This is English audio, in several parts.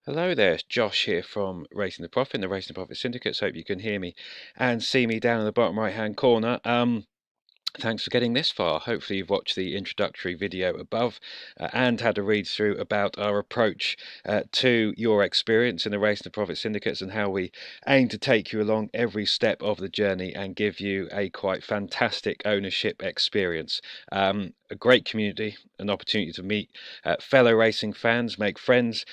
Hello there, it's Josh here from Racing the Profit, the Racing the Profit Syndicate. So hope you can hear me and see me down in the bottom right hand corner. Thanks for getting this far. Hopefully you've watched the introductory video above and had a read through about our approach to your experience in the Race to Profit syndicates and how we aim to take you along every step of the journey and give you a quite fantastic ownership experience. A great community, an opportunity to meet fellow racing fans, make friends,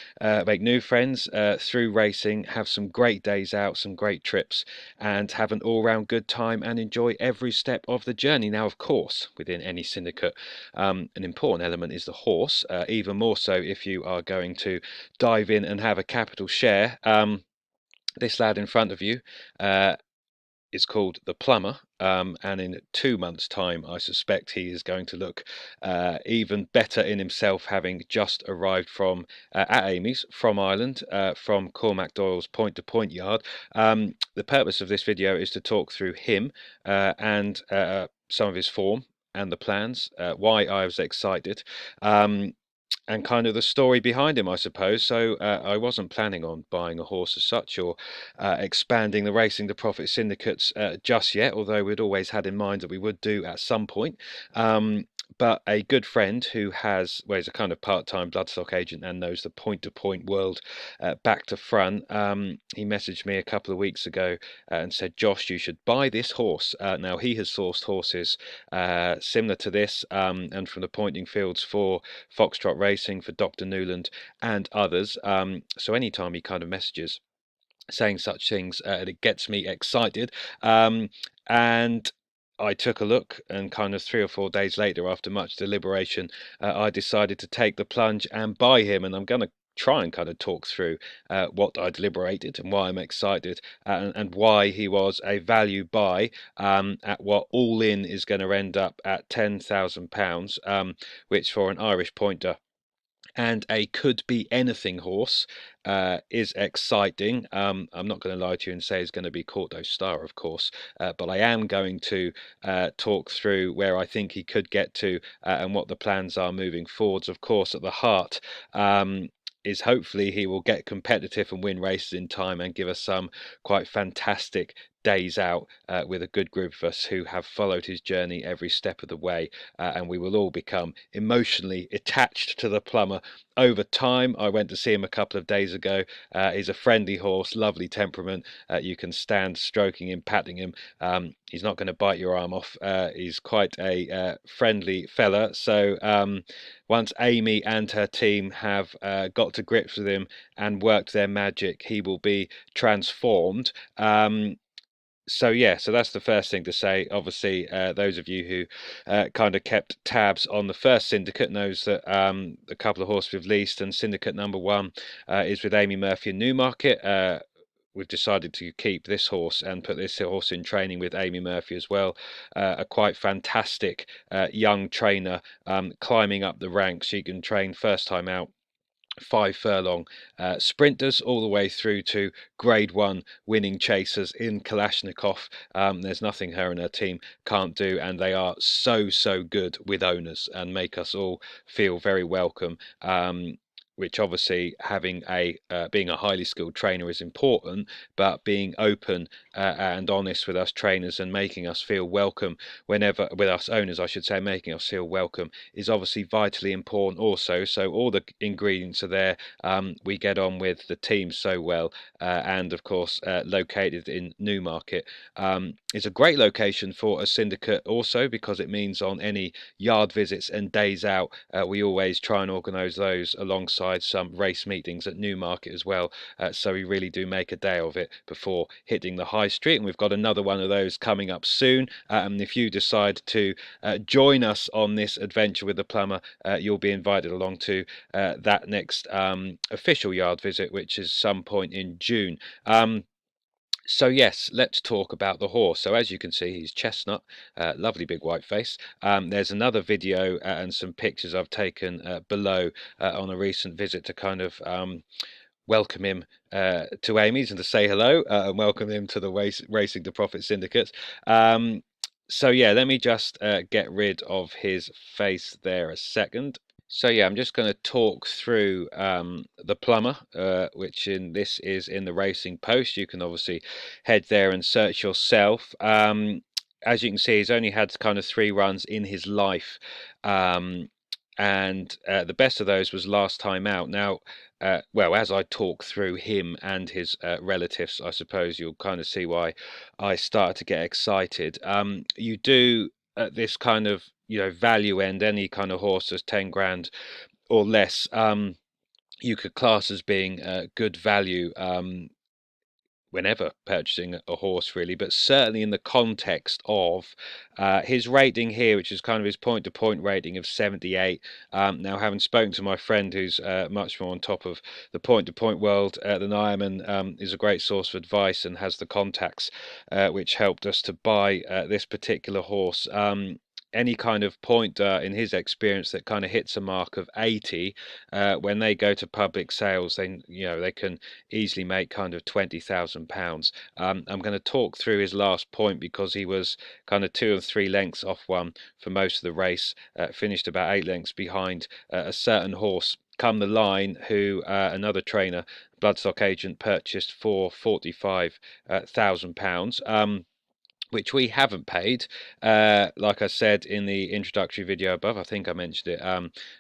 make new friends through racing, have some great days out, some great trips, and have an all-round good time and enjoy every step of the journey. Now, of course, within any syndicate, an important element is the horse, even more so if you are going to dive in and have a capital share. This lad in front of you is called the Plumber, and in 2 months' time, I suspect he is going to look even better in himself, having just arrived from at Amy's from Ireland, from Cormac Doyle's point-to-point yard. The purpose of this video is to talk through him and some of his form and the plans, why I was excited. And kind of the story behind him, I suppose. So I wasn't planning on buying a horse as such or expanding the Racing to Profit syndicates just yet, although we'd always had in mind that we would do at some point. But a good friend who well, he's a kind of part-time bloodstock agent and knows the point-to-point world back to front. He messaged me a couple of weeks ago and said, Josh, you should buy this horse. Now, he has sourced horses similar to this and from the pointing fields for Foxtrot Racing, for Dr. Newland and others. So anytime he kind of messages saying such things, it gets me excited. And I took a look, and kind of 3 or 4 days later, after much deliberation, I decided to take the plunge and buy him. And I'm going to try and kind of talk through what I deliberated and why I'm excited and why he was a value buy at what all in is going to end up at £10,000, which for an Irish pointer and a could be anything horse is exciting. I'm not going to lie to you and say it's going to be Corto Star, of course, but I am going to talk through where I think he could get to and what the plans are moving forwards. Of course, at the heart is hopefully he will get competitive and win races in time and give us some quite fantastic days out with a good group of us who have followed his journey every step of the way, and we will all become emotionally attached to the Plumber over time. I went to see him a couple of days ago. He's a friendly horse, lovely temperament. You can stand stroking him, patting him. He's not going to bite your arm off. He's quite a friendly fella. So once Amy and her team have got to grips with him and worked their magic, he will be transformed. So yeah, so that's the first thing to say. Obviously, those of you who kind of kept tabs on the first syndicate knows that a couple of horses we've leased, and syndicate number one is with Amy Murphy in Newmarket. We've decided to keep this horse and put this horse in training with Amy Murphy as well. A quite fantastic young trainer, climbing up the ranks. She can train first time out 5 furlong sprinters all the way through to grade one winning chasers in Kalashnikov. There's nothing her and her team can't do, and they are so good with owners and make us all feel very welcome. Which obviously having being a highly skilled trainer is important, but being open and honest with us trainers and making us feel welcome whenever, with us owners I should say, making us feel welcome is obviously vitally important also. So all the ingredients are there. We get on with the team so well, and of course located in Newmarket. It's a great location for a syndicate also, because it means on any yard visits and days out we always try and organise those alongside some race meetings at Newmarket as well. So we really do make a day of it before hitting the high street, and we've got another one of those coming up soon. And if you decide to join us on this adventure with the Plumber, you'll be invited along to that next official yard visit, which is some point in June. So yes, let's talk about the horse. So as you can see, he's chestnut, lovely big white face. There's another video and some pictures I've taken below on a recent visit to kind of welcome him to Amy's and to say hello and welcome him to the Racing to Profit syndicates. So yeah, let me just get rid of his face there a second. So yeah, I'm just going to talk through the Plumber, which in this is in the Racing Post. You can obviously head there and search yourself. As you can see, he's only had kind of 3 runs in his life, um, and the best of those was last time out. Now, well, as I talk through him and his relatives, I suppose you'll kind of see why I started to get excited. You do at this kind of value end, any kind of horse that's 10 grand or less, you could class as being good value, whenever purchasing a horse, really, but certainly in the context of his rating here, which is kind of his point to point rating of 78. Now, having spoken to my friend who's much more on top of the point to point world than I am, and is a great source of advice and has the contacts which helped us to buy this particular horse. Any kind of point in his experience that kind of hits a mark of 80, when they go to public sales, they can easily make kind of £20,000. I'm going to talk through his last point because he was kind of 2 or 3 lengths off one for most of the race, finished about 8 lengths behind a certain horse come the line who another trainer, bloodstock agent, purchased for £45,000. Which we haven't paid. Like I said in the introductory video above, I think I mentioned it,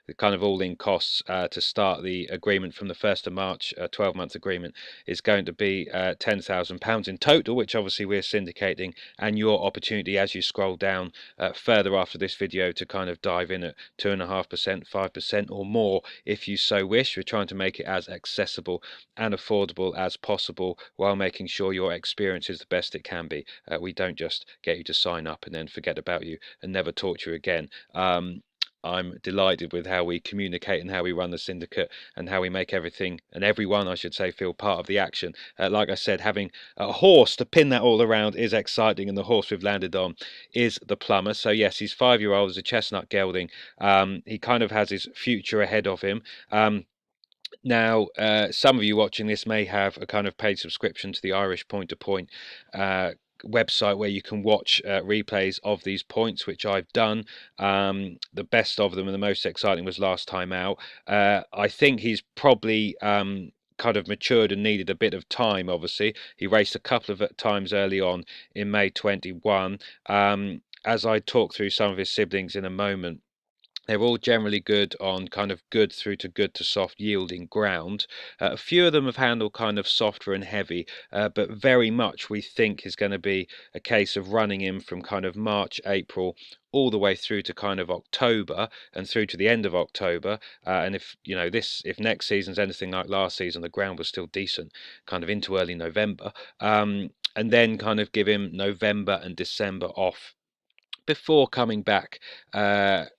the kind of all-in costs to start the agreement from the 1st of March, 12-month agreement, is going to be £10,000 in total, which obviously we're syndicating, and your opportunity as you scroll down further after this video to kind of dive in at 2.5%, 5% or more if you so wish. We're trying to make it as accessible and affordable as possible while making sure your experience is the best it can be. We don't just get you to sign up and then forget about you and never talk to you again. I'm delighted with how we communicate and how we run the syndicate and how we make everything and everyone, I should say, feel part of the action. Like I said, having a horse to pin that all around is exciting, and the horse we've landed on is the Plumber. So yes, he's 5-year old, he's a chestnut gelding. He kind of has his future ahead of him. Now, some of you watching this may have a kind of paid subscription to the Irish Point to Point website where you can watch replays of these points, which I've done. The best of them and the most exciting was last time out. I think he's probably kind of matured and needed a bit of time. Obviously, he raced a couple of times early on in May 21. As I talk through some of his siblings in a moment, they're all generally good on kind of good through to good to soft yielding ground. A few of them have handled kind of softer and heavy, but very much we think is going to be a case of running him from kind of March, April, all the way through to kind of October and through to the end of October. And if if next season's anything like last season, the ground was still decent, kind of into early November, and then kind of give him November and December off before coming back.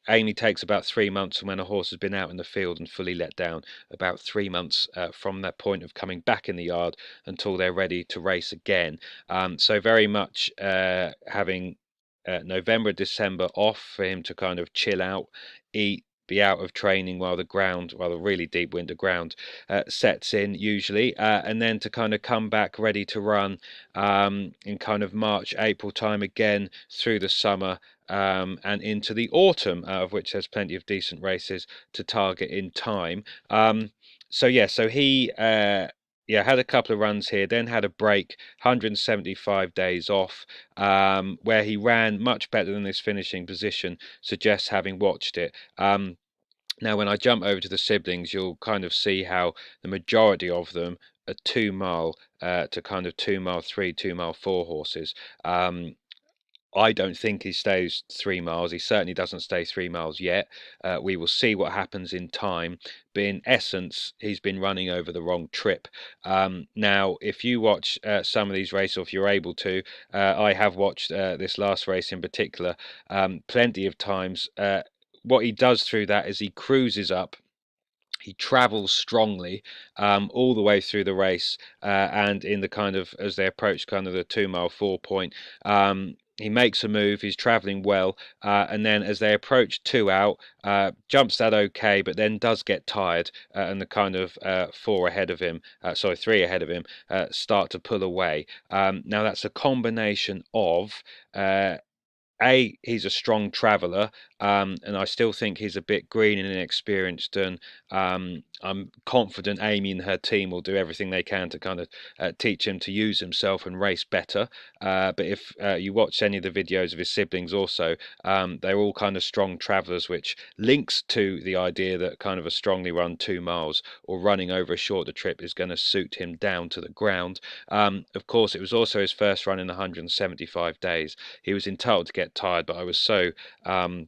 Amy takes about 3 months from when a horse has been out in the field and fully let down, about 3 months from that point of coming back in the yard until they're ready to race again. So very much having November, December off for him to kind of chill out, eat, be out of training while the really deep winter ground sets in usually, and then to kind of come back ready to run in kind of March, April time again through the summer, and into the autumn, of which there's plenty of decent races to target in time. So yeah, so he yeah, had a couple of runs here, then had a break, 175 days off, where he ran much better than this finishing position suggests, having watched it. Now, when I jump over to the siblings, you'll kind of see how the majority of them are 2 mile to kind of 2 mile 3, 2 mile 4 horses. I don't think he stays 3 miles. He certainly doesn't stay 3 miles yet. We will see what happens in time. But in essence, he's been running over the wrong trip. Now, if you watch some of these races, or if you're able to, I have watched this last race in particular plenty of times. What he does through that is he cruises up. He travels strongly all the way through the race, and in the kind of as they approach kind of the 2 mile 4 point, he makes a move. He's travelling well, and then as they approach 2 out, jumps that okay, but then does get tired, and the kind of 4 ahead of him, sorry, 3 ahead of him, start to pull away. Now that's a combination of He's a strong traveller, and I still think he's a bit green and inexperienced. And I'm confident Amy and her team will do everything they can to kind of teach him to use himself and race better. But if you watch any of the videos of his siblings, also, they're all kind of strong travellers, which links to the idea that kind of a strongly run 2 miles or running over a shorter trip is going to suit him down to the ground. Of course, it was also his first run in 175 days. He was entitled to get tired, but I was so um,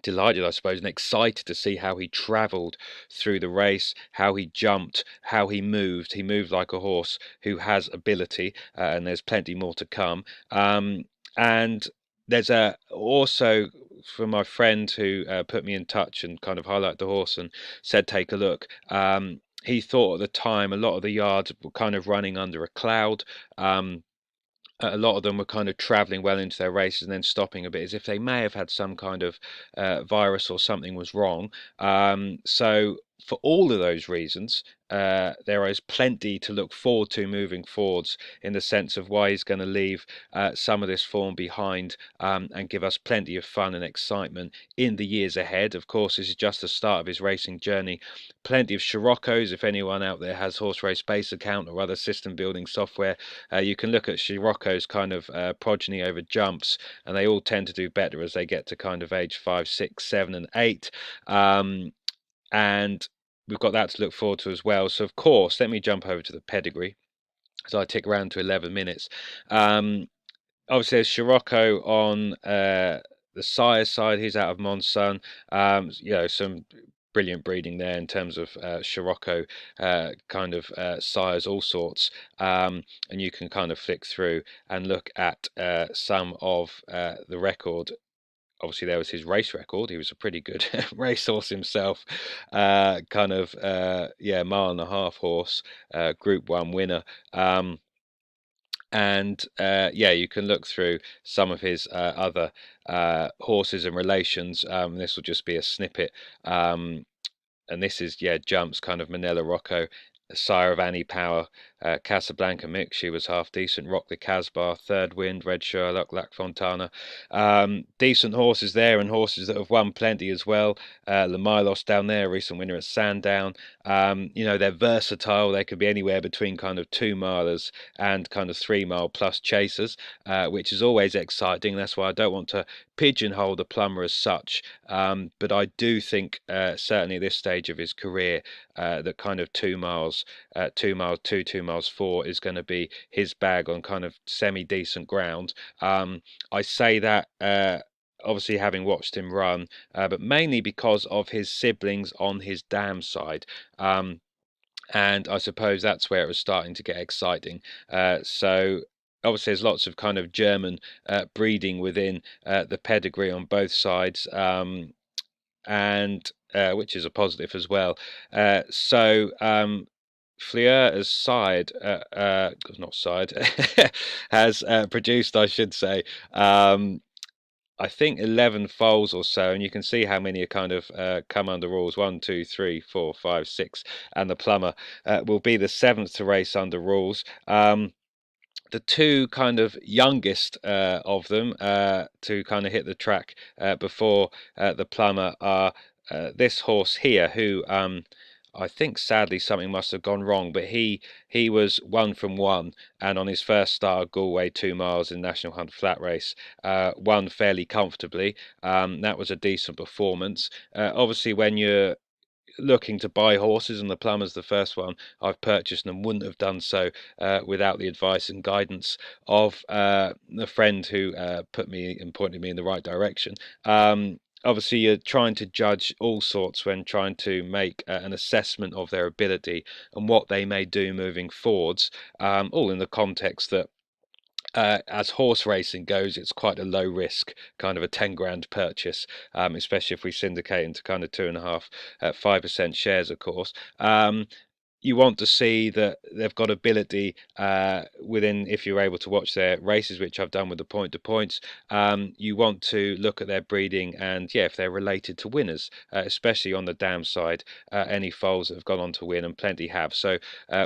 delighted, I suppose, and excited to see how he travelled through the race, how he jumped, how he moved. He moved like a horse who has ability, and there's plenty more to come. And there's also from my friend who put me in touch and kind of highlighted the horse and said, take a look. He thought at the time a lot of the yards were kind of running under a cloud. A lot of them were kind of traveling well into their races and then stopping a bit as if they may have had some kind of virus or something was wrong. So, for all of those reasons, there is plenty to look forward to moving forwards in the sense of why he's going to leave some of this form behind and give us plenty of fun and excitement in the years ahead. Of course, this is just the start of his racing journey. Plenty of Scirocco's. If anyone out there has Horse Race Base account or other system building software, you can look at Scirocco's kind of progeny over jumps, and they all tend to do better as they get to kind of age 5, 6, 7, and 8. And we've got that to look forward to as well. So, of course, let me jump over to the pedigree as I tick around to 11 minutes. Obviously, there's Scirocco on the sire side. He's out of Monsun. Some brilliant breeding there in terms of Scirocco kind of sires, all sorts. And you can kind of flick through and look at some of the record. Obviously, there was his race record. He was a pretty good racehorse himself. Mile and a half horse, Group 1 winner. You can look through some of his other horses and relations. This will just be a snippet. And this is, jumps, kind of Manila Rocco, sire of Annie Power, Casablanca Mix, she was half decent, Rock the Casbah, Third Wind, Red Sherlock, Lac Fontana. Decent horses there, and horses that have won plenty as well. Lamilos down there, recent winner at Sandown. They're versatile. They could be anywhere between kind of 2 milers and kind of 3 mile plus chasers, which is always exciting. That's why I don't want to pigeonhole the Plumber as such. But I do think, certainly at this stage of his career, that kind of 2 miles, 2 miles 2, 2 miles 4 is going to be his bag on kind of semi-decent ground. I say that. Obviously, having watched him run, but mainly because of his siblings on his dam side. And I suppose that's where it was starting to get exciting. So obviously there's lots of kind of German breeding within the pedigree on both sides, and which is a positive as well. Fleur's side, not side, has produced, I should say, I think 11 foals or so, and you can see how many are kind of come under rules. 1, 2, 3, 4, 5, 6, and the Plumber will be the seventh to race under rules. The two kind of youngest of them to kind of hit the track before the Plumber are this horse here, who I think sadly something must have gone wrong, but he was 1 from 1, and on his first start, Galway 2 miles in National Hunt Flat Race, won fairly comfortably. That was a decent performance. Obviously, when you're looking to buy horses, and the Plumber's the first one I've purchased, and wouldn't have done so without the advice and guidance of the friend who put me and pointed me in the right direction. Obviously, you're trying to judge all sorts when trying to make an assessment of their ability and what they may do moving forwards, all in the context that as horse racing goes, it's quite a low risk, kind of a 10 grand purchase, especially if we syndicate into kind of 2.5, 5% shares, of course. You want to see that they've got ability within, if you're able to watch their races, which I've done with the point to points. You want to look at their breeding and, if they're related to winners, especially on the dam side, any foals that have gone on to win, and plenty have. So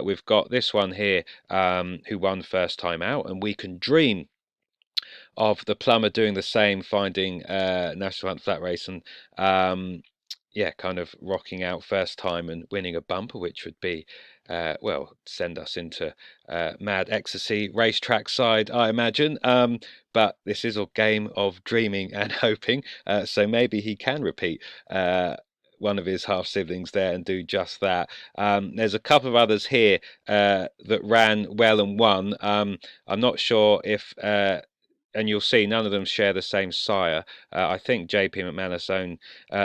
we've got this one here who won first time out, and we can dream of the Plumber doing the same, finding National Hunt Flat Race, and um, yeah, kind of rocking out first time and winning a bumper, which would be, well, send us into mad ecstasy racetrack side, I imagine. But this is a game of dreaming and hoping, so maybe he can repeat. One of his half siblings there and do just that. There's a couple of others here that ran well and won. I'm not sure if and you'll see none of them share the same sire. I think JP McManus owned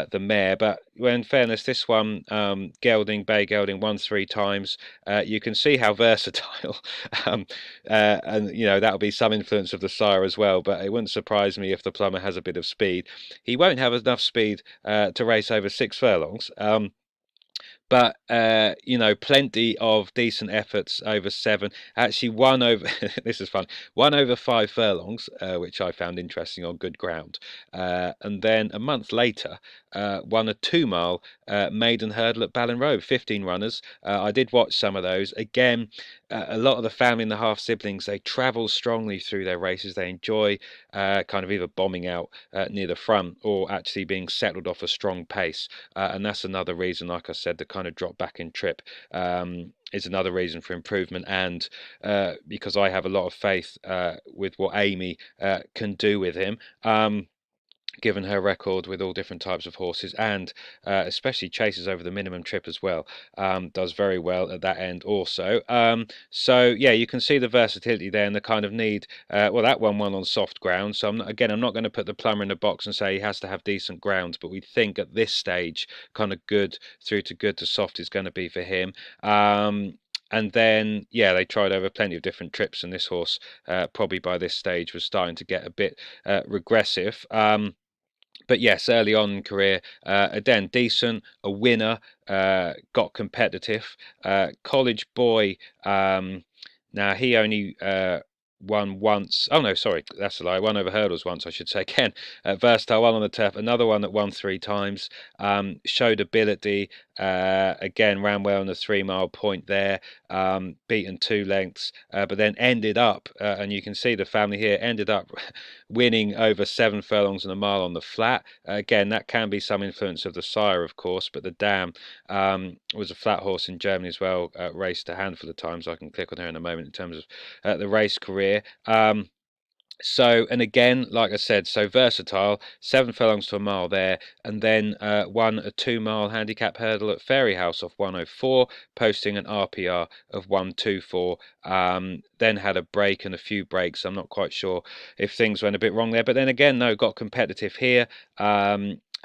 the mare, but well, in fairness, this one, Bay Gelding, won 3 times. You can see how versatile, um, and that'll be some influence of the sire as well. But it wouldn't surprise me if the Plumber has a bit of speed. He won't have enough speed to race over 6 furlongs. But plenty of decent efforts over 7. Actually, one over this is fun. 1 over 5 furlongs, which I found interesting on good ground. And then a month later, won a 2 mile maiden hurdle at Ballinrobe. 15 runners. I did watch some of those. Again, a lot of the family and the half siblings, they travel strongly through their races. They enjoy kind of either bombing out near the front or actually being settled off a strong pace. And that's another reason, like I said, the kind of drop back in trip is another reason for improvement. And because I have a lot of faith with what Amy can do with him. Given her record with all different types of horses, and especially chases over the minimum trip as well, does very well at that end also. So yeah, you can see the versatility there and the kind of need. Well, that one won on soft ground, so I'm not going to put the Plumber in the box and say he has to have decent grounds, but we think at this stage, kind of good through to good to soft is going to be for him. And then, yeah, they tried over plenty of different trips, and this horse, probably by this stage, was starting to get a bit regressive. But yes, early on in career, again, decent, a winner, got competitive. College boy, now he only won once. Oh no, sorry, that's a lie. Won over hurdles once, I should say. Again, versatile, one on the turf. Another one that won 3 times. Showed ability. Again, ran well on the 3 mile point there. Beaten 2 lengths, but then ended up, and you can see the family here ended up winning over 7 furlongs and a mile on the flat. Again, that can be some influence of the sire, of course, but the dam was a flat horse in Germany as well. Raced a handful of times. I can click on her in a moment in terms of the race career. So, and again, like I said, so versatile, 7 furlongs to a mile there, and then won a 2 mile handicap hurdle at Fairyhouse off 104, posting an RPR of 124. Then had a break and a few breaks. I'm not quite sure if things went a bit wrong there, but then again, no, got competitive here.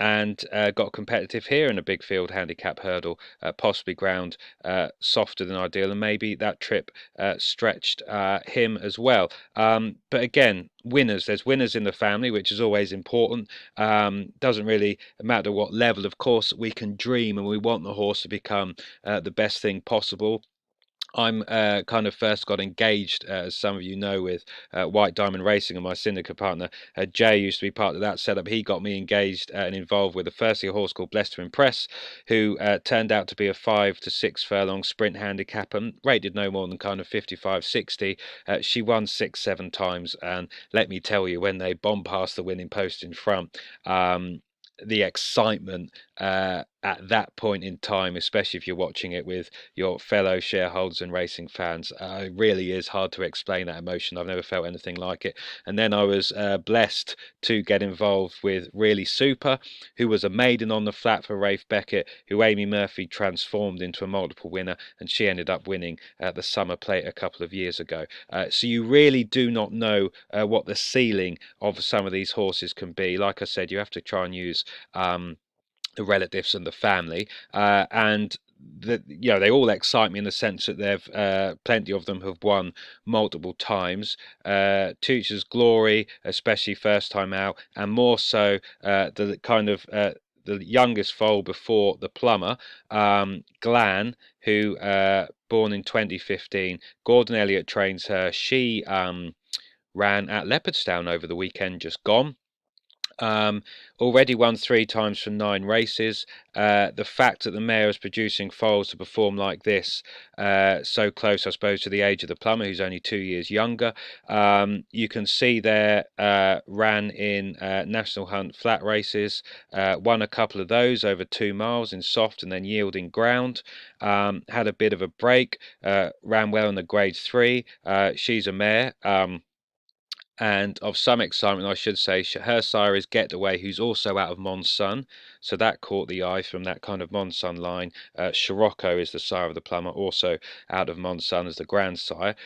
And got competitive here in a big field handicap hurdle, possibly ground softer than ideal, and maybe that trip stretched him as well. But again, winners. There's winners in the family, which is always important. Doesn't really matter what level. Of course, we can dream, and we want the horse to become the best thing possible. I'm kind of first got engaged, as some of you know, with White Diamond Racing, and my syndicate partner Jay used to be part of that setup. He got me engaged and involved with firstly a horse called Blessed to Impress, who turned out to be a 5 to 6 furlong sprint handicap and rated no more than kind of 55, 60. She won 6, 7 times, and let me tell you, when they bombed past the winning post in front, the excitement at that point in time, especially if you're watching it with your fellow shareholders and racing fans, it really is hard to explain that emotion. I've never felt anything like it. And then I was blessed to get involved with Really Super, who was a maiden on the flat for Rafe Beckett, who Amy Murphy transformed into a multiple winner, and she ended up winning the Summer Plate a couple of years ago. So you really do not know what the ceiling of some of these horses can be. Like I said, you have to try and use the relatives and the family, and they all excite me in the sense that they've plenty of them have won multiple times. Teacher's Glory, especially first time out, and more so the kind of the youngest foal before the Plumber, Glan, who born in 2015. Gordon Elliott trains her. She ran at Leopardstown over the weekend just gone. Um, Already won 3 times from 9 races. The fact that the mare is producing foals to perform like this, so close, I suppose, to the age of the Plumber, who's only 2 years younger. You can see there, ran in National Hunt flat races, won a couple of those over 2 miles in soft and then yielding ground. Had a bit of a break, ran well in the grade 3. She's a mare. And of some excitement, I should say, her sire is Get Away, who's also out of Monsun, so that caught the eye from that kind of Monsun line. Scirocco is the sire of the Plumber, also out of Monsun as the grandsire.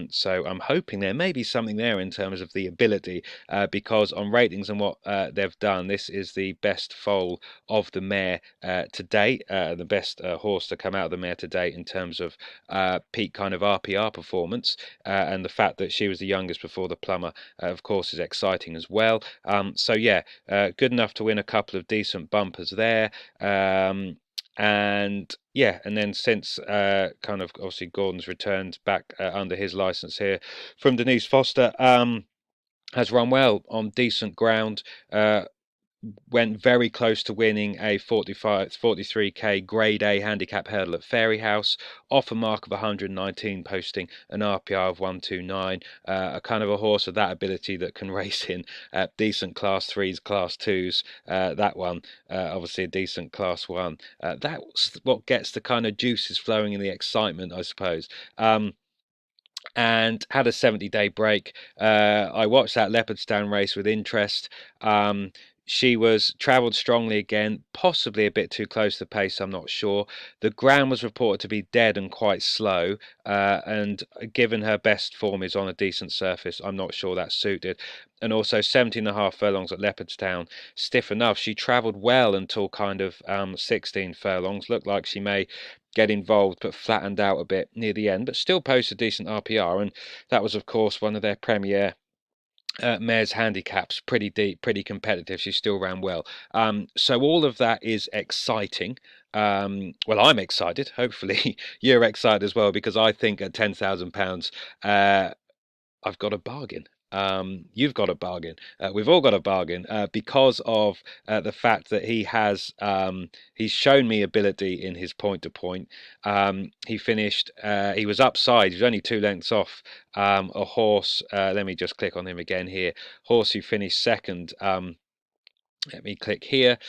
So I'm hoping there may be something there in terms of the ability, because on ratings and what they've done, this is the best foal of the mare to date, the best horse to come out of the mare to date in terms of peak kind of RPR performance, and the fact that she was the youngest before the Plumber, of course, is exciting as well. So yeah, good enough to win a couple of decent bumpers there. And yeah, and then since kind of obviously Gordon's returned back under his license here from Denise Foster, has run well on decent ground. Went very close to winning a 43k grade A handicap hurdle at Fairyhouse, off a mark of 119, posting an RPR of 129. A kind of a horse of that ability that can race in decent class 3s, class 2s. That one, obviously a decent class 1. That's what gets the kind of juices flowing and the excitement, I suppose. And had a 70-day break. I watched that Leopardstown race with interest. She was travelled strongly again, possibly a bit too close to the pace, I'm not sure. The ground was reported to be dead and quite slow, and given her best form is on a decent surface, I'm not sure that suited. And also 17.5 furlongs at Leopardstown, stiff enough. She travelled well until kind of 16 furlongs. Looked like she may get involved, but flattened out a bit near the end, but still posted decent RPR. And that was, of course, one of their premier mare's handicaps, pretty deep, pretty competitive. She still ran well. So all of that is exciting. Well, I'm excited. Hopefully, you're excited as well, because I think at £10,000, I've got a bargain. You've got a bargain. We've all got a bargain, because of the fact that he's shown me ability in his point to point. He finished. He was upside. He was only 2 lengths off a horse. Let me just click on him again here. Horse who finished second. Let me click here.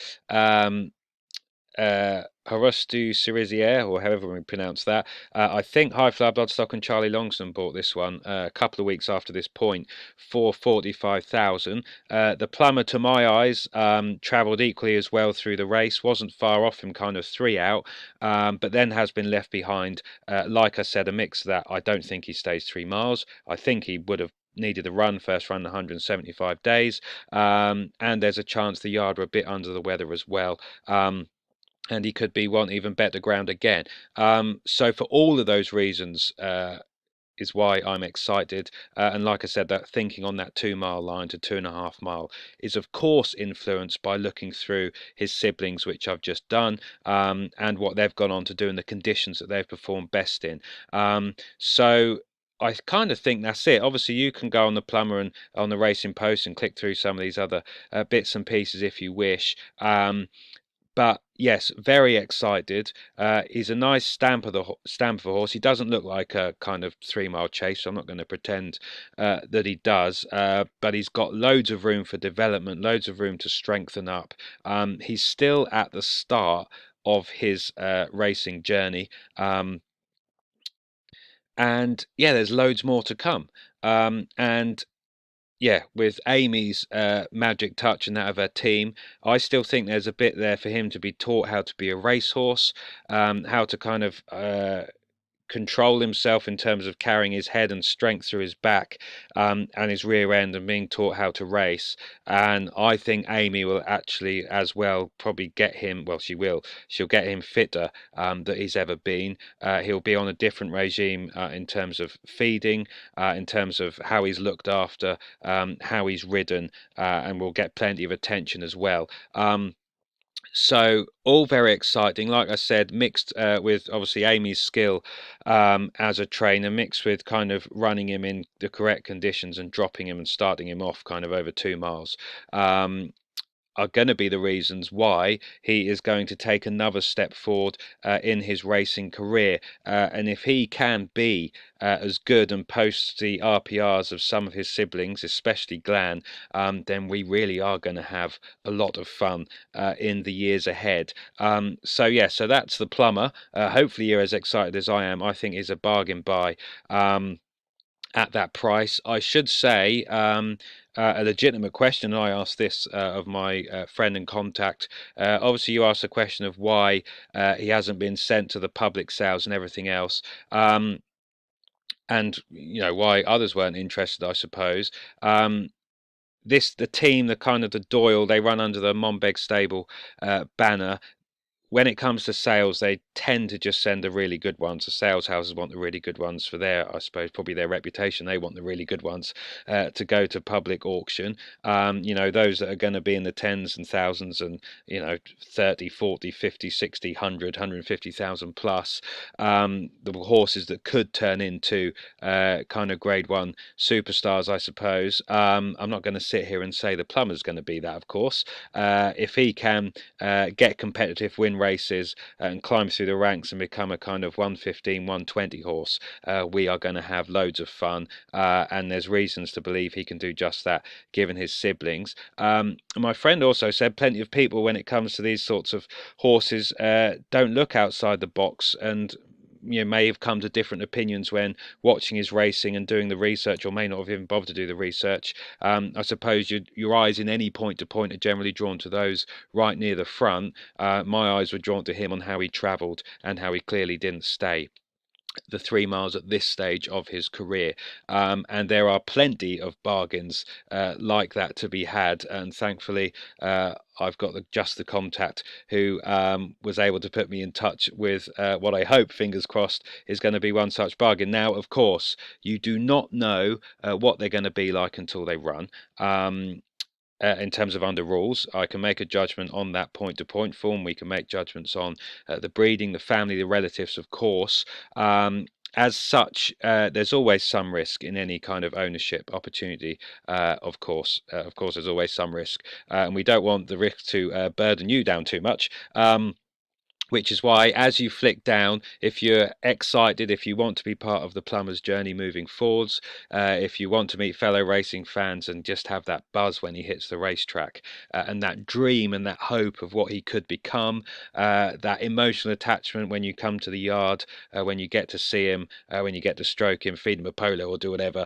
Horostu Cerisier, or however we pronounce that. I think High Flyer Bloodstock and Charlie Longston bought this one a couple of weeks after this point for 45,000. The Plumber, to my eyes, travelled equally as well through the race, wasn't far off him, kind of 3 out, but then has been left behind. Like I said, a mix of that. I don't think he stays 3 miles. I think he would have needed a run, first run 175 days, and there's a chance the yard were a bit under the weather as well. And he could be one even better ground again. So for all of those reasons, is why I'm excited. And like I said, that thinking on that 2 mile line to 2.5 mile is of course influenced by looking through his siblings, which I've just done, and what they've gone on to do and the conditions that they've performed best in. So I kind of think that's it. Obviously, you can go on the Plumber and on the Racing Post and click through some of these other bits and pieces if you wish. But yes, very excited. He's a nice stamp of a horse. He doesn't look like a kind of 3 mile chase, so I'm not going to pretend that he does. But he's got loads of room for development, loads of room to strengthen up. He's still at the start of his racing journey. And yeah, there's loads more to come. And yeah, with Amy's magic touch and that of her team, I still think there's a bit there for him to be taught how to be a racehorse, how to kind of control himself in terms of carrying his head and strength through his back, and his rear end, and being taught how to race. And I think Amy will actually as well probably get him, well, she'll get him fitter than he's ever been. He'll be on a different regime in terms of feeding, in terms of how he's looked after, how he's ridden, and will get plenty of attention as well. So all very exciting. Like I said, mixed with obviously Amy's skill as a trainer, mixed with kind of running him in the correct conditions and dropping him and starting him off kind of over 2 miles. are going to be the reasons why he is going to take another step forward in his racing career. And if he can be as good and post the RPRs of some of his siblings, especially Glan, then we really are going to have a lot of fun in the years ahead. So yeah, so that's the Plumber. Hopefully you're as excited as I am. I think is a bargain buy. At that price. I should say, a legitimate question. I asked this of my friend and contact. Obviously, you asked the question of why he hasn't been sent to the public sales and everything else. And why others weren't interested, I suppose. The team, the kind of the Doyle, they run under the Monbeg stable banner. When it comes to sales, they tend to just send the really good ones. The sales houses want the really good ones for their, I suppose, probably their reputation. They want the really good ones to go to public auction. Those that are going to be in the tens and thousands and, 30, 40, 50, 60, 100, 150,000 plus. The horses that could turn into kind of grade one superstars, I suppose. I'm not going to sit here and say the Plumber's going to be that, of course. If he can get competitive, win races, and climb through the ranks and become a kind of 115, 120 horse, we are going to have loads of fun. And there's reasons to believe he can do just that, given his siblings. My friend also said plenty of people, when it comes to these sorts of horses, don't look outside the box and may have come to different opinions when watching his racing and doing the research, or may not have even bothered to do the research. I suppose your eyes in any point to point are generally drawn to those right near the front. My eyes were drawn to him on how he travelled and how he clearly didn't stay the 3 miles at this stage of his career. And there are plenty of bargains like that to be had. And thankfully, I've got just the contact who was able to put me in touch with what I hope, fingers crossed, is going to be one such bargain. Now, of course, you do not know what they're going to be like until they run. In terms of under rules, I can make a judgment on that point to point form. We can make judgments on the breeding, the family, the relatives, of course. As such, there's always some risk in any kind of ownership opportunity. Of course, there's always some risk, and we don't want the risk to burden you down too much. Which is why, as you flick down, if you're excited, if you want to be part of the Plumber's journey moving forwards, if you want to meet fellow racing fans and just have that buzz when he hits the racetrack, and that dream and that hope of what he could become, that emotional attachment when you come to the yard, when you get to see him, when you get to stroke him, feed him a polo or do whatever,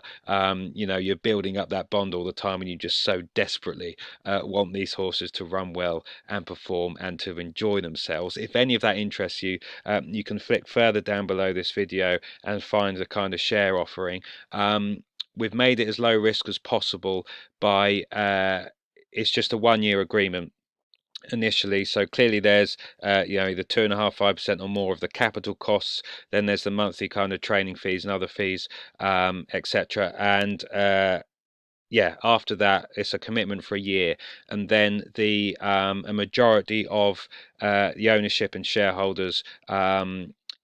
you're building up that bond all the time, and you just so desperately want these horses to run well and perform and to enjoy themselves. If any of that interests you, you can flick further down below this video and find the kind of share offering. We've made it as low risk as possible by it's just a 1 year agreement initially, so clearly there's either 2.5%, 5% or more of the capital costs. Then there's the monthly kind of training fees and other fees, etc. And after that it's a commitment for a year, and then a majority of the ownership and shareholders,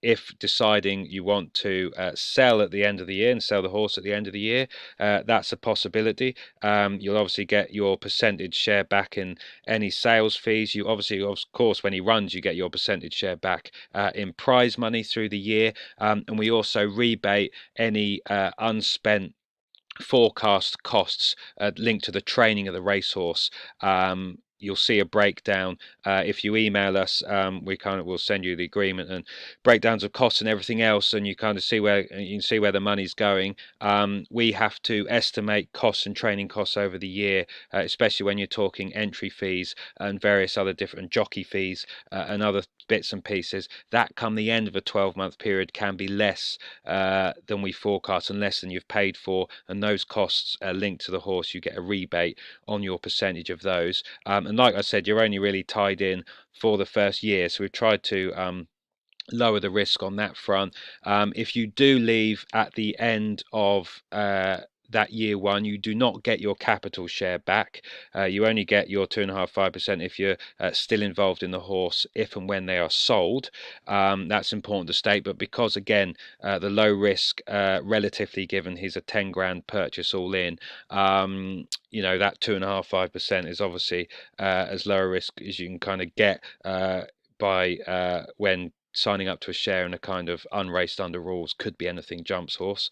if deciding you want to sell at the end of the year and sell the horse at the end of the year, that's a possibility. You'll obviously get your percentage share back in any sales fees. You obviously, of course, when he runs, you get your percentage share back in prize money through the year, and we also rebate any unspent forecast costs linked to the training of the racehorse. You'll see a breakdown if you email us. We'll send you the agreement and breakdowns of costs and everything else, and you kind of see where the money's going. We have to estimate costs and training costs over the year, especially when you're talking entry fees and various other different jockey fees and other bits and pieces. That come the end of a 12-month period can be less than we forecast and less than you've paid for, and those costs are linked to the horse. You get a rebate on your percentage of those, and like I said, you're only really tied in for the first year, so we've tried to lower the risk on that front. If you do leave at the end of that year one, you do not get your capital share back. You only get your 2.5–5% if you're still involved in the horse, if and when they are sold. That's important to state. But because, again, the low risk, relatively given he's a 10 grand purchase all in, that 2.5–5% is obviously as low a risk as you can kind of get by when signing up to a share in a kind of unraced under rules, could be anything jumps horse.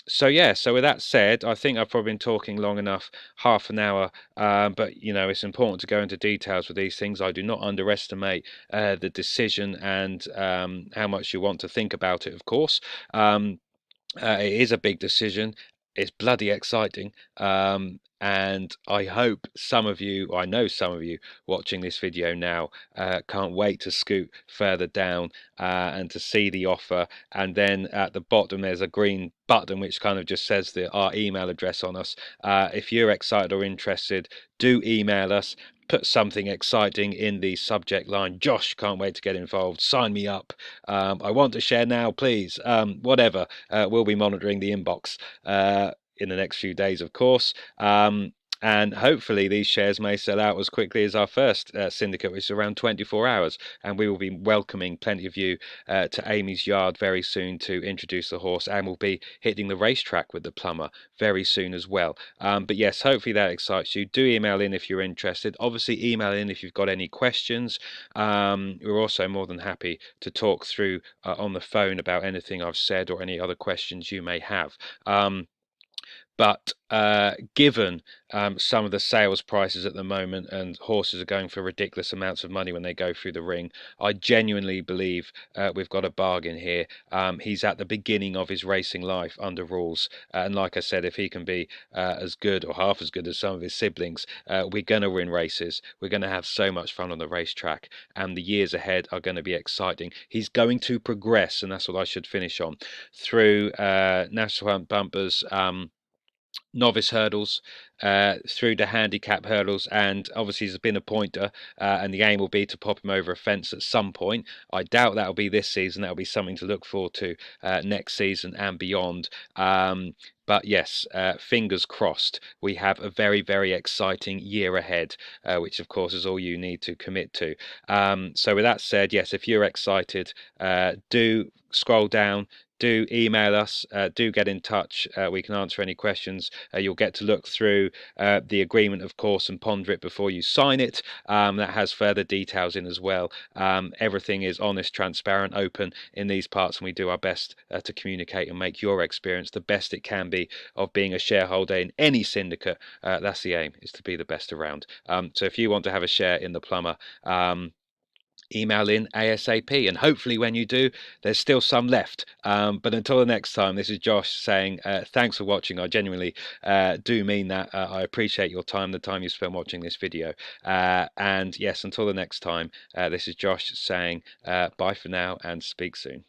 So yeah, so with that said, I think I've probably been talking long enough, half an hour. But it's important to go into details with these things. I do not underestimate the decision and how much you want to think about it, of course. It is a big decision. It's bloody exciting. And I hope some of you, or I know some of you watching this video now, can't wait to scoot further down and to see the offer. And then at the bottom, there's a green button which kind of just says our email address on us. If you're excited or interested, do email us. Put something exciting in the subject line. Josh, can't wait to get involved. Sign me up. I want to share now, please. Whatever. We'll be monitoring the inbox in the next few days, of course. And hopefully these shares may sell out as quickly as our first syndicate, which is around 24 hours. And we will be welcoming plenty of you to Amy's yard very soon to introduce the horse, and we'll be hitting the racetrack with the Plumber very soon as well. But yes, hopefully that excites you. Do email in if you're interested. Obviously, email in if you've got any questions. We're also more than happy to talk through on the phone about anything I've said or any other questions you may have. But given some of the sales prices at the moment, and horses are going for ridiculous amounts of money when they go through the ring, I genuinely believe we've got a bargain here. He's at the beginning of his racing life under rules. And like I said, if he can be as good or half as good as some of his siblings, we're going to win races. We're going to have so much fun on the racetrack. And the years ahead are going to be exciting. He's going to progress, and that's what I should finish on, through National Hunt Bumpers, novice hurdles, through the handicap hurdles, and obviously he's been a pointer, and the aim will be to pop him over a fence at some point. I doubt that'll be this season. That'll be something to look forward to next season and beyond. But yes, fingers crossed, we have a very, very exciting year ahead, which of course is all you need to commit to. So with that said, yes, if you're excited, do scroll down, do email us, do get in touch. We can answer any questions. You'll get to look through the agreement, of course, and ponder it before you sign it. That has further details in as well. Everything is honest, transparent, open in these parts, and we do our best to communicate and make your experience the best it can be of being a shareholder in any syndicate. That's the aim, is to be the best around. So if you want to have a share in the Plumber, email in ASAP, and hopefully when you do, there's still some left. But until the next time, this is Josh saying thanks for watching. I genuinely do mean that. I appreciate your time, the time you spent watching this video. And yes, until the next time, this is Josh saying bye for now and speak soon.